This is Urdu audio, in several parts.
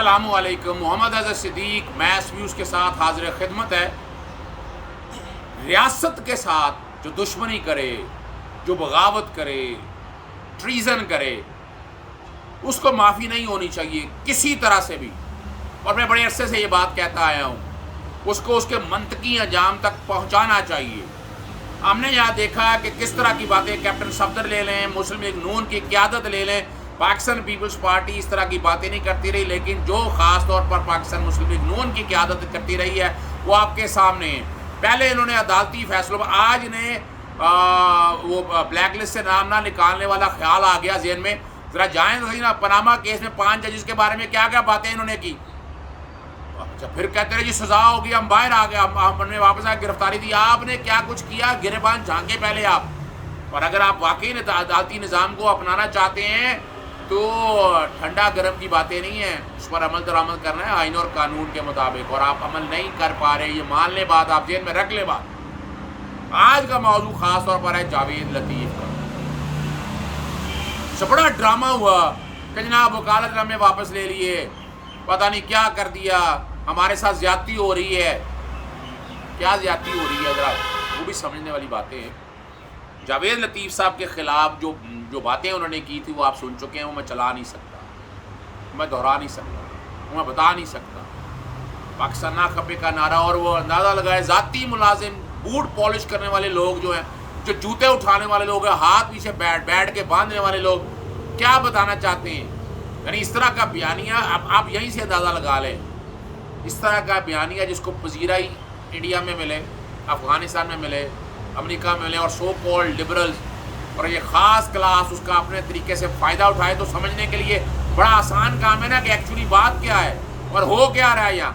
السلام علیکم. محمد اظہر صدیق میس ویوز کے ساتھ حاضر خدمت ہے. ریاست کے ساتھ جو دشمنی کرے، جو بغاوت کرے، ٹریزن کرے، اس کو معافی نہیں ہونی چاہیے کسی طرح سے بھی. اور میں بڑے عرصے سے یہ بات کہتا آیا ہوں، اس کو اس کے منطقی انجام تک پہنچانا چاہیے. ہم نے یہاں دیکھا کہ کس طرح کی باتیں کیپٹن صفدر لے لیں، مسلم لیگ نون کی قیادت لے لیں، پاکستان پیپلز پارٹی اس طرح کی باتیں نہیں کرتی رہی، لیکن جو خاص طور پر پاکستان مسلم لیگ نون کی قیادت کرتی رہی ہے وہ آپ کے سامنے ہے. پہلے انہوں نے عدالتی فیصلوں پر، آج انہیں وہ بلیک لسٹ سے نام نہ نکالنے والا خیال آ گیا ذہن میں. ذرا جائیں تو صحیح نا، پاناما کیس میں 5 ججز کے بارے میں کیا کیا باتیں انہوں نے کی. اچھا پھر کہتے رہے جی سزا ہوگی، ہم باہر آ گئے، ہم نے واپس آ گرفتاری دی. آپ نے کیا کچھ کیا؟ گریبان جھانکے پہلے آپ. اور اگر آپ واقعی عدالتی نظام کو اپنانا چاہتے ہیں تو ٹھنڈا گرم کی باتیں نہیں ہیں، اس پر عمل درآمد کرنا ہے آئین اور قانون کے مطابق. اور آپ عمل نہیں کر پا رہے، یہ مان لیں بات، آپ ذہن میں رکھ لیں بات. آج کا موضوع خاص طور پر ہے جاوید لطیف کا. بڑا ڈرامہ ہوا کہ جناب وکالت نامے واپس لے لیے، پتہ نہیں کیا کر دیا، ہمارے ساتھ زیادتی ہو رہی ہے. کیا زیادتی ہو رہی ہے ذرا وہ بھی سمجھنے والی باتیں ہیں. جاوید لطیف صاحب کے خلاف جو باتیں انہوں نے کی تھی وہ آپ سن چکے ہیں، وہ میں چلا نہیں سکتا، میں دہرا نہیں سکتا، میں بتا نہیں سکتا. پاکستان نہ کھپے کا نعرہ، اور وہ اندازہ لگائے ذاتی ملازم، بوٹ پالش کرنے والے لوگ جو ہیں، جو جوتے اٹھانے والے لوگ ہیں، ہاتھ پیچھے بیٹھ کے باندھنے والے لوگ کیا بتانا چاہتے ہیں. یعنی اس طرح کا بیانیہ آپ یہیں سے اندازہ لگا لیں. اس طرح کا بیانیہ جس کو پذیرائی انڈیا میں ملے، افغانستان میں ملے، امریکہ میں ملے، اور سو کالڈ لبرلز اور یہ خاص کلاس اس کا اپنے طریقے سے فائدہ اٹھائے، تو سمجھنے کے لیے بڑا آسان کام ہے نا کہ ایکچولی بات کیا ہے اور ہو کیا رہا ہے یہاں.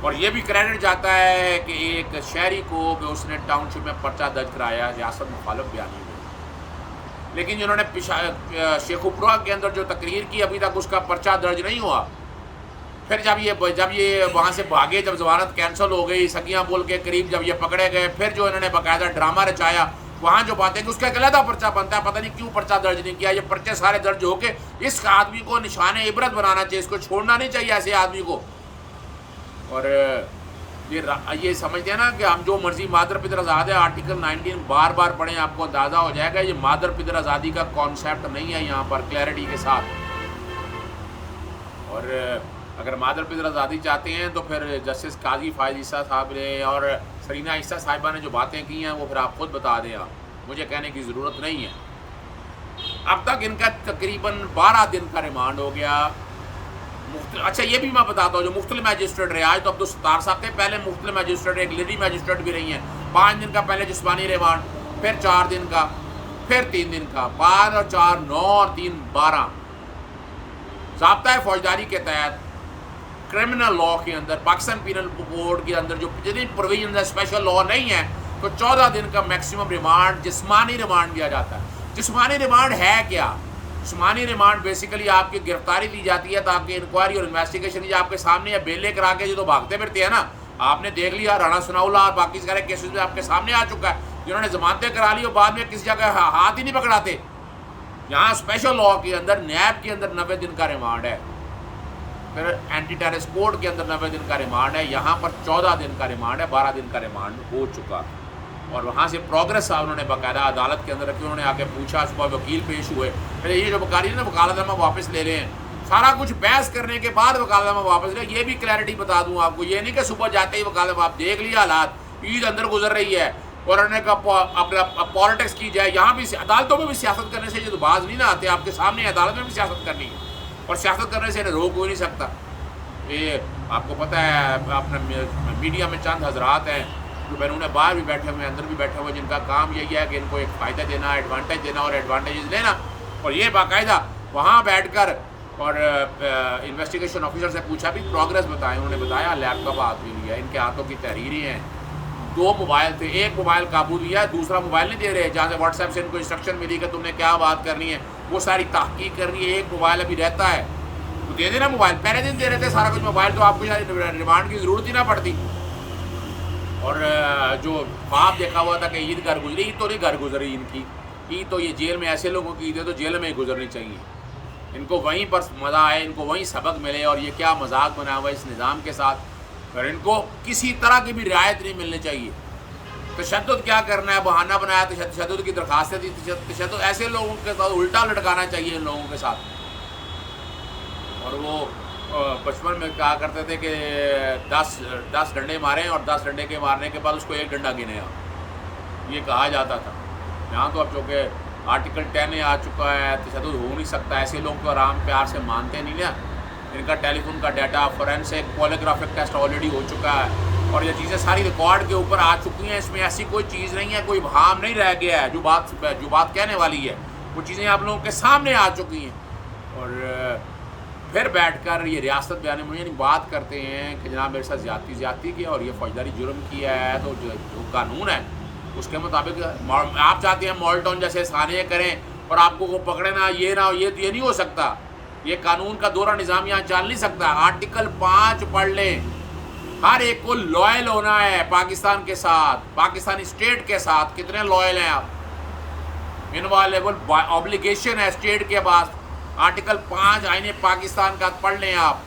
اور یہ بھی کریڈٹ جاتا ہے کہ ایک شہری کو کہ اس نے ٹاؤن شپ میں پرچہ درج کرایا ریاست مخالف بیانی میں، لیکن جنہوں نے شیخوپورہ کے اندر جو تقریر کی ابھی تک اس کا پرچہ درج نہیں ہوا. پھر جب یہ وہاں سے بھاگے، جب ضمانت کینسل ہو گئی، سگیاں بول کے قریب جب یہ پکڑے گئے، پھر جو انہوں نے باقاعدہ ڈرامہ رچایا، وہاں جو باتیں کہ اس کا ایک علیحدہ پرچہ بنتا ہے، پتہ نہیں کیوں پرچہ درج نہیں کیا. یہ پرچے سارے درج ہو کے اس آدمی کو نشان عبرت بنانا چاہیے، اس کو چھوڑنا نہیں چاہیے ایسے آدمی کو. اور یہ سمجھتے ہیں نا کہ ہم جو مرضی مادر پدر آزاد ہے. آرٹیکل 19 بار بار پڑھیں، آپ کو اندازہ ہو جائے گا. یہ مادر پدر آزادی کا کانسیپٹ نہیں ہے یہاں پر کلیئرٹی کے ساتھ. اور اگر مادر پدر آزادی چاہتے ہیں تو پھر جسٹس قاضی فائز عیسیٰ صاحب نے اور سرینہ عیسیٰ صاحبہ نے جو باتیں کی ہیں وہ پھر آپ خود بتا دیں. آپ مجھے کہنے کی ضرورت نہیں ہے. اب تک ان کا تقریباً 12 دن کا ریمانڈ ہو گیا. اچھا یہ بھی میں بتاتا ہوں، جو مختلف میجسٹریٹ رہے، آج تو عبدالستار صاحب تھے، پہلے مختلف میجسٹریٹ، ایک لیڈی میجسٹریٹ بھی رہی ہیں. 5 دن کا پہلے جسمانی ریمانڈ، پھر 4 دن کا، پھر 3 دن کا. 5 اور 4 9 اور 3 12. ضابطۂ فوجداری کے تحت کرمنل لاء کے اندر، پاکستان پینل کوڈ کے اندر جو جتنی پروویژنز ہے اسپیشل لاء نہیں ہے، تو 14 دن کا میکسیمم ریمانڈ جسمانی ریمانڈ دیا جاتا ہے. جسمانی ریمانڈ ہے کیا؟ جسمانی ریمانڈ بیسیکلی آپ کی گرفتاری دی جاتی ہے تاکہ انکوائری اور انویسٹیگیشن کی آپ کے سامنے ہے. بیلے کرا کے جو تو بھاگتے پھرتے ہیں نا، آپ نے دیکھ لیا رانا ثناء اللہ اور باقی سارے کیسز میں آپ کے سامنے آ چکا ہے، جنہوں نے ضمانتیں کرا لی اور بعد میں کسی جگہ ہاتھ ہی نہیں پکڑاتے. یہاں اسپیشل لاء کے اندر، نیب کے اندر 90 دن کا ریمانڈ ہے، پھر اینٹی ٹیررسٹ کوڈ کے اندر 90 دن کا ریمانڈ ہے. یہاں پر 14 دن کا ریمانڈ ہے، 12 دن کا ریمانڈ ہو چکا. اور وہاں سے پروگرس انہوں نے باقاعدہ عدالت کے اندر رکھی. انہوں نے آ کے پوچھا، صبح وکیل پیش ہوئے، پھر یہ جو وکالی نا وکالت نامہ واپس لے لیں، سارا کچھ بحث کرنے کے بعد وکالت نامہ واپس لے. یہ بھی کلیئرٹی بتا دوں آپ کو، یہ نہیں کہ صبح جاتے ہی وکالت، آپ دیکھ لیا حالات، عید اندر گزر رہی ہے اور انہوں نے کہا اپنا پالیٹکس کی جائے. یہاں بھی عدالتوں میں بھی سیاست کرنے سے یہ تو باز نہیں نہ آتے، آپ کے سامنے عدالت میں بھی سیاست کرنی ہے، اور سیاست کرنے سے انہیں روک ہو نہیں سکتا. یہ آپ کو پتہ ہے، اپنے میڈیا میں چند حضرات ہیں جو بیرون باہر بھی بیٹھے ہوئے ہیں، اندر بھی بیٹھے ہوئے ہیں، جن کا کام یہی ہے کہ ان کو ایک فائدہ دینا، ایڈوانٹیج دینا اور ایڈوانٹیجز لینا. اور یہ باقاعدہ وہاں بیٹھ کر اور انویسٹیگیشن آفیسر سے پوچھا بھی پروگرس بتائیں. انہوں نے بتایا لیپ ٹاپ ہاتھ میں لیا، ان کے ہاتھوں کی تحریریں ہیں، 2 موبائل تھے، ایک موبائل قابو لیا ہے، دوسرا موبائل نہیں دے رہے، جہاں سے واٹس ایپ سے ان کو انسٹرکشن ملی کہ تم نے کیا بات کرنی ہے، وہ ساری تحقیق کرنی ہے. ایک موبائل ابھی رہتا ہے، تو دے دینا موبائل. پہلے دن دے رہے تھے سارا کچھ موبائل، تو آپ کو ریمانڈ کی ضرورت ہی نہ پڑتی. اور جو خواب دیکھا ہوا تھا کہ عید گھر گزری، عید تو نہیں گھر گزری ان کی، عید تو یہ جیل میں ایسے لوگوں کی عید ہے تو جیل میں ہی گزرنی چاہیے. ان کو وہیں پر مزہ آئے، ان کو وہیں سبق ملے، اور یہ کیا مذاق بنا ہوا ہے اس نظام کے ساتھ، اور ان کو کسی طرح کی بھی رعایت نہیں ملنی چاہیے۔ تشدد کیا کرنا ہے، بہانہ بنایا تشدد کی درخواستیں دی، تشدد ایسے لوگوں کے ساتھ الٹا لٹکانا چاہیے ان لوگوں کے ساتھ۔ اور وہ بچپن میں کہا کرتے تھے کہ 10 ڈنڈے ماریں اور 10 ڈنڈے کے مارنے کے بعد اس کو 1 ڈنڈا گنے، یہ کہا جاتا تھا۔ یہاں تو اب چونکہ آرٹیکل 10 آ چکا ہے، تشدد ہو نہیں سکتا، ایسے لوگ تو آرام پیار سے مانتے نہیں نا۔ ان کا ٹیلی فون کا ڈیٹا، فورینسک پولیگرافک ٹیسٹ آلریڈی ہو چکا ہے، اور یہ چیزیں ساری ریکارڈ کے اوپر آ چکی ہیں، اس میں ایسی کوئی چیز نہیں ہے، کوئی ابہام نہیں رہ گیا ہے، جو بات کہنے والی ہے وہ چیزیں آپ لوگوں کے سامنے آ چکی ہیں۔ اور پھر بیٹھ کر یہ ریاست بیان مجھے بات کرتے ہیں کہ جناب میرے ساتھ زیادتی کی اور یہ فوجداری جرم کیا ہے، تو جو قانون ہے اس کے مطابق آپ چاہتے ہیں مال ٹاؤن جیسے ثانیہ کریں اور آپ کو وہ پکڑے نہ، یہ نہیں ہو سکتا، یہ قانون کا دورہ نظام یہاں چل نہیں سکتا۔ آرٹیکل 5 پڑھ لیں، ہر ایک کو لوئل ہونا ہے پاکستان کے ساتھ، پاکستانی اسٹیٹ کے ساتھ۔ کتنے لوئل ہیں آپ؟ انوالبل آبلیگیشن ہے اسٹیٹ کے پاس۔ آرٹیکل 5 آئین پاکستان کا پڑھ لیں، آپ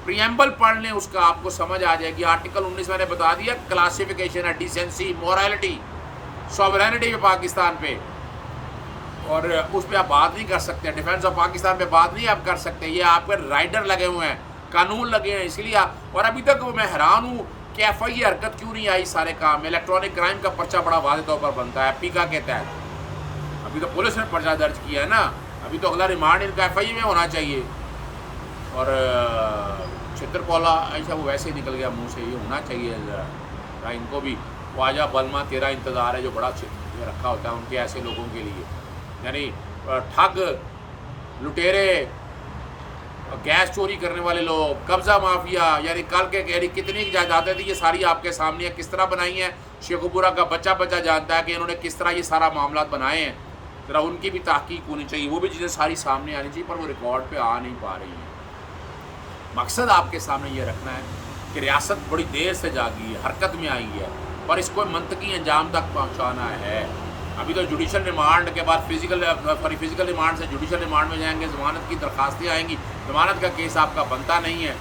پریمبل پڑھ لیں، اس کا آپ کو سمجھ آ جائے گی۔ آرٹیکل 19 میں نے بتا دیا، کلاسیفیکیشن ہے، ڈیسنسی، مورالٹی، سوورینٹی پہ پاکستان پہ، اور اس پہ آپ بات نہیں کر سکتے۔ ڈیفینس آف پاکستان پہ بات نہیں آپ کر سکتے، یہ آپ کے رائڈر لگے ہوئے ہیں، قانون لگے ہیں، اس لیے اور ابھی تک میں حیران ہوں کہ ایف آئی اے حرکت کیوں نہیں آئی سارے کام میں۔ الیکٹرانک کرائم کا پرچہ بڑا واضح طور پر بنتا ہے پیکا کے تحت، ابھی تو پولیس نے پرچہ درج کیا ہے نا، ابھی تو اگلا ریمانڈ ان کا ایف آئی اے میں ہونا چاہیے۔ اور چھتر پولا ایسا وہ ویسے ہی نکل گیا منہ سے، یہ ہونا چاہیے ذرا ان کو بھی۔ خواجہ بلما تیرا انتظار ہے جو بڑا رکھا ہوتا ہے ان کے ایسے لوگوں کے لیے، یعنی ٹھگ، لٹیرے، گیس چوری کرنے والے لوگ، قبضہ مافیا، یعنی کل کے کتنی جائیدادیں تھیں یہ ساری آپ کے سامنے ہیں، کس طرح بنائی ہیں۔ شیخ عبورہ کا بچہ جانتا ہے کہ انہوں نے کس طرح یہ سارا معاملات بنائے ہیں، ذرا ان کی بھی تحقیق ہونی چاہیے، وہ بھی چیزیں ساری سامنے آنی چاہیے، پر وہ ریکارڈ پہ آ نہیں پا رہی ہیں۔ مقصد آپ کے سامنے یہ رکھنا ہے کہ ریاست بڑی دیر سے جاگی ہے، حرکت میں آئی ہے، اور اس کو منطقی انجام تک پہنچانا ہے۔ ابھی تو جوڈیشل ریمانڈ کے بعد فزیکل ریمانڈ سے جوڈیشل ریمانڈ میں جائیں گے، ضمانت کی درخواستیں آئیں گی، ضمانت کا کیس آپ کا بنتا نہیں ہے۔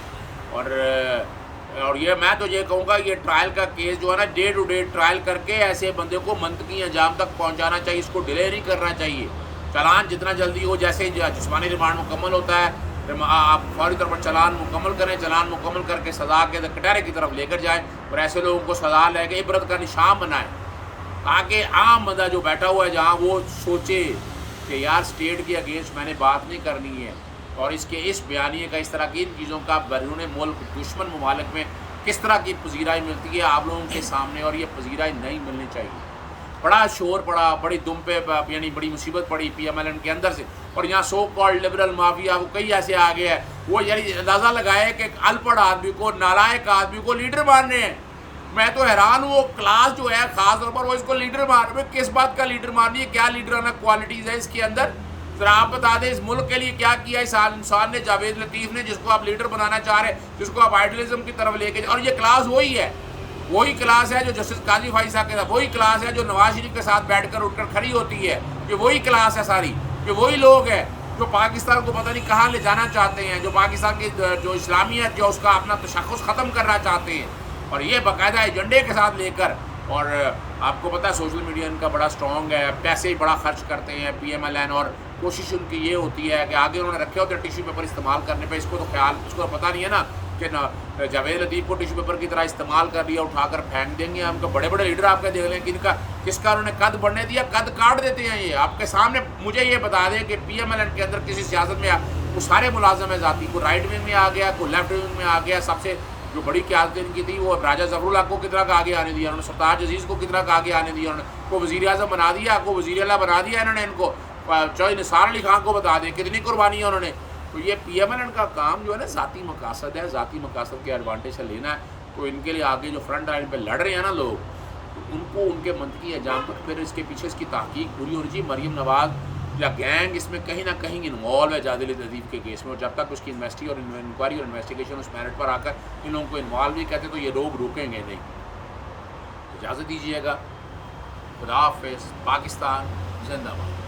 اور یہ میں تو یہ کہوں گا یہ ٹرائل کا کیس جو ہے نا، ڈے ٹو ڈے ٹرائل کر کے ایسے بندے کو منطقی انجام تک پہنچانا چاہیے، اس کو ڈیلے نہیں کرنا چاہیے۔ چلان جتنا جلدی ہو، جیسے جسمانی ریمانڈ مکمل ہوتا ہے آپ فوری طور پر چلان مکمل کریں، چلان مکمل کر کے سزا کے کٹہرے کی طرف لے کر جائیں، اور ایسے لوگوں کو سزا لے کے عبرت کا نشان بنائیں، تاکہ عام بندہ جو بیٹھا ہوا ہے جہاں وہ سوچے کہ یار اسٹیٹ کے اگینسٹ میں نے بات نہیں کرنی ہے، اور اس بیانیے کا، اس طرح کی ان چیزوں کا بیرون ملک دشمن ممالک میں کس طرح کی پذیرائی ملتی ہے آپ لوگوں کے سامنے، اور یہ پذیرائی نہیں ملنی چاہیے۔ بڑا شور پڑا، بڑی دم پہ یعنی بڑی مصیبت پڑی پی ایم ایل این کے اندر سے، اور یہاں سو کالڈ لبرل مافیا وہ کئی ایسے آ گئے ہیں، وہ یعنی اندازہ لگائے کہ ان پڑھ آدمی کو، نالائق آدمی کو لیڈر مان رہے ہیں۔ میں تو حیران ہوں، وہ کلاس جو ہے خاص طور پر وہ اس کو لیڈر مان رہے ہیں، کس بات کا لیڈر ماننی ہے، کیا لیڈرانہ کوالٹیز ہے اس کے اندر؟ ذرا آپ بتا دیں اس ملک کے لیے کیا کیا اس انسان نے، جاوید لطیف نے، جس کو آپ لیڈر بنانا چاہ رہے ہیں، جس کو آپ آئیڈیلزم کی طرف لے کے، اور یہ کلاس وہی ہے، وہی کلاس ہے جو جسٹس قاضی فائز صاحب کے ساتھ، وہی کلاس ہے جو نواز شریف کے ساتھ بیٹھ کر اٹھ کر کھڑی ہوتی ہے، یہ وہی کلاس ہے ساری، یہ وہی لوگ ہیں جو پاکستان کو پتہ نہیں کہاں لے جانا چاہتے ہیں، جو پاکستان کی جو اسلامیت جو اس کا اپنا تشخص ختم کرنا چاہتے ہیں، اور یہ باقاعدہ ایجنڈے کے ساتھ لے کر۔ اور آپ کو پتہ ہے سوشل میڈیا ان کا بڑا اسٹرانگ ہے، پیسے بڑا خرچ کرتے ہیں پی ایم ایل این، اور کوشش ان کی یہ ہوتی ہے کہ آگے انہوں نے رکھے ہوتے ہیں ٹیشو پیپر استعمال کرنے پہ، اس کو تو پتہ نہیں ہے نا کہ جاوید لطیف کو ٹیشو پیپر کی طرح استعمال کر لیا، اٹھا کر پھینک دیں گے۔ ہم کو بڑے بڑے لیڈر آپ کے دیکھ لیں کہ کس کا انہوں نے قد بڑھنے دیا، قد کاٹ دیتے ہیں یہ آپ کے سامنے۔ مجھے یہ بتا دیں کہ پی ایم ایل این کے اندر کسی سیاست میں وہ سارے ملازم ہیں ذاتی، کوئی رائٹ ونگ میں آ گیا، کوئی لیفٹ ونگ میں آ گیا، سب سے جو بڑی قیادت ان کی تھی وہ راجہ ظفر اللہ کو کتنا کا آگے آنے دیا انہوں نے، سرتاج عزیز کو کتنا کا آگے آنے دیا انہوں نے، کو وزیر اعظم بنا دیا، کو وزیر اعلیٰ بنا دیا انہوں نے، ان کو چوہے نثار علی خان کو بتا دیں کتنی قربانیاں انہوں نے۔ تو یہ پی ایم ایل این کا کام جو ہے نا ذاتی مقاصد ہے، ذاتی مقاصد کے ایڈوانٹیج سے لینا ہے، تو ان کے لیے آگے جو فرنٹ لائن پہ لڑ رہے ہیں نا لوگ، ان کو ان کے منطقی انجام تک پھر اس کے پیچھے اس کی تحقیق پوری ہونی چاہیے۔ مریم نواز یا گینگ اس میں کہیں نہ کہیں انوالو ہے جاوید لطیف کے کیس میں، اور جب تک اس کی انویسٹی اور انکوائری اور انویسٹیگیشن اس میرٹ پر آ کر ان لوگوں کو انوالو بھی کہتے تو یہ لوگ روکیں گے نہیں۔ اجازت دیجیے گا، خدا حافظ، پاکستان زندہ باد۔